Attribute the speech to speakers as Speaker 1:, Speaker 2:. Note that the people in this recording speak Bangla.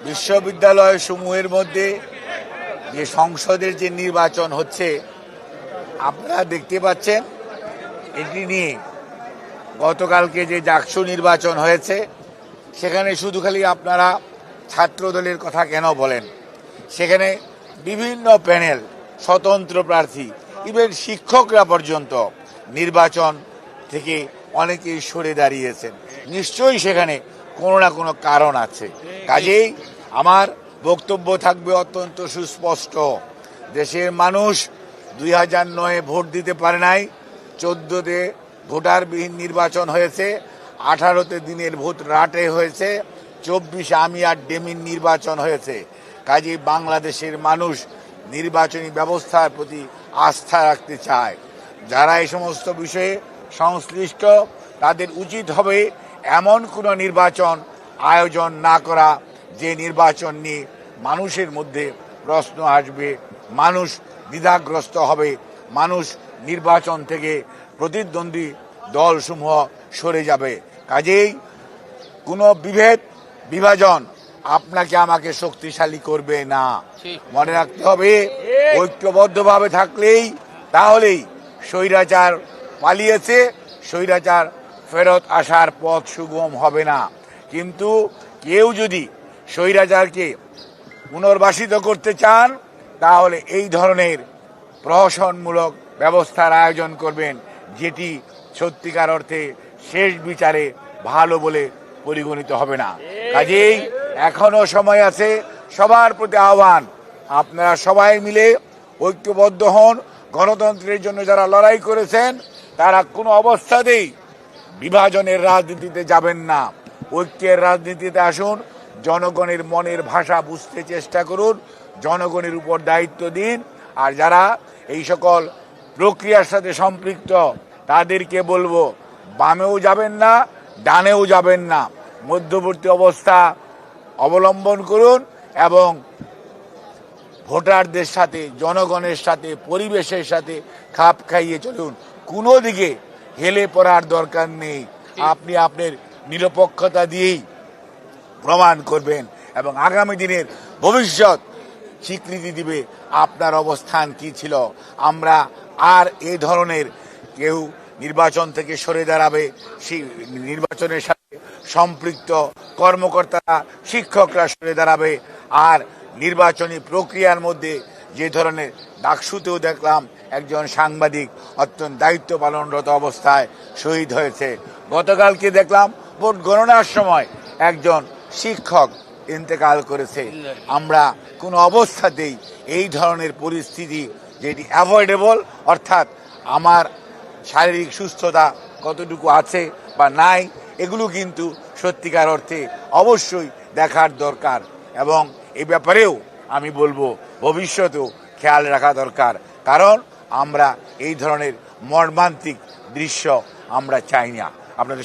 Speaker 1: বিশ্ববিদ্যালয় সমূহের মধ্যে যে সংসদের যে নির্বাচন হচ্ছে আপনারা দেখতে পাচ্ছেন, এটি নিয়ে গতকালকে যে ডাকসু নির্বাচন হয়েছে সেখানে শুধু খালি আপনারা ছাত্রদলের কথা কেন বলেন? সেখানে বিভিন্ন প্যানেল, স্বতন্ত্র প্রার্থী, ইভেন শিক্ষকরা পর্যন্ত নির্বাচন থেকে অনেকেই সরে দাঁড়িয়েছেন। নিশ্চয়ই সেখানে কোনো না কোনো কারণ আছে। কাজেই আমার বক্তব্য থাকবে অত্যন্ত সুস্পষ্ট। দেশের মানুষ 2009-এ ভোট দিতে পারে নাই, 14-তে ভোটারবিহীন নির্বাচন হয়েছে, 18-তে দিনের ভোট রাটে হয়েছে, 24-এ আমি আর ডেমির নির্বাচন হয়েছে। কাজেই বাংলাদেশের মানুষ নির্বাচনী ব্যবস্থার প্রতি আস্থা রাখতে চায়। যারা এই সমস্ত বিষয়ে সংশ্লিষ্ট তাদের উচিত হবে এমন কোনো নির্বাচন আয়োজন না করা যে নির্বাচন নিয়ে মানুষের মধ্যে প্রশ্ন আসবে, মানুষ দ্বিধাগ্রস্ত হবে, মানুষ নির্বাচন থেকে প্রতিদ্বন্দ্বী দলসমূহ সরে যাবে। কাজেই কোনো বিভাজন আপনাকে আমাকে শক্তিশালী করবে না। মনে রাখতে হবে, ঐক্যবদ্ধভাবে তাহলেই স্বৈরাচার পালিয়েছে, স্বৈরাচার ফেরত আসার পথ সুগম হবে না। কিন্তু কেউ যদি স্বৈরাচারকে পুনর্বাসিত করতে চান তাহলে এই ধরনের প্রহসনমূলক ব্যবস্থার আয়োজন করবেন, যেটি সত্যিকার অর্থে শেষ বিচারে ভালো বলে পরিগণিত হবে না। কাজেই এখনো সময় আছে। সবার প্রতি আহ্বান, আপনারা সবাই মিলে ঐক্যবদ্ধ হন। গণতন্ত্রের জন্য যারা লড়াই করেছেন তারা কোনো অবস্থাতেই বিভাজনের রাজনীতিতে যাবেন না, ঐক্যের রাজনীতিতে আসুন। জনগণের মনের ভাষা বুঝতে চেষ্টা করুন, জনগণের উপর দায়িত্ব দিন। আর যারা এই সকল প্রক্রিয়ার সাথে সম্পৃক্ত তাদেরকে বলবো, বামেও যাবেন না, ডানেও যাবেন না, মধ্যবর্তী অবস্থা অবলম্বন করুন এবং ভোটারদের সাথে, জনগণের সাথে, পরিবেশের সাথে খাপ খাইয়ে চলুন। কোনো দিকে হেলে পড়ার দরকার নেই। আপনি আপনার নিরপেক্ষতা দিয়েই প্রমাণ করবেন এবং আগামী দিনের ভবিষ্যৎ স্বীকৃতি দিবে আপনার অবস্থান কি ছিল। আমরা আর এই ধরনের কেউ নির্বাচন থেকে সরে দাঁড়াবে, সেই নির্বাচনের সাথে সম্পৃক্ত কর্মকর্তারা, শিক্ষকরা সরে দাঁড়াবে। আর নির্বাচনী প্রক্রিয়ার মধ্যে যে ধরনের ডাকসুতেও দেখলাম একজন সাংবাদিক অত্যন্ত দায়িত্ব পালনরত অবস্থায় শহীদ হয়েছে, গতকালকে দেখলাম ভোট গণনার সময় একজন শিক্ষক ইন্তেকাল করেছে। আমরা কোনো অবস্থাতেই এই ধরনের পরিস্থিতি যেটি অ্যাভয়েডেবল, অর্থাৎ আমার শারীরিক সুস্থতা কতটুকু আছে বা নাই, এগুলো কিন্তু সত্যিকার অর্থে অবশ্যই দেখার দরকার। এবং এই ব্যাপারেও আমি বলবো ভবিষ্যতেও খেয়াল রাখা দরকার, কারণ আমরা এই ধরনের মর্মান্তিক দৃশ্য আমরা চাই না। আপনাদের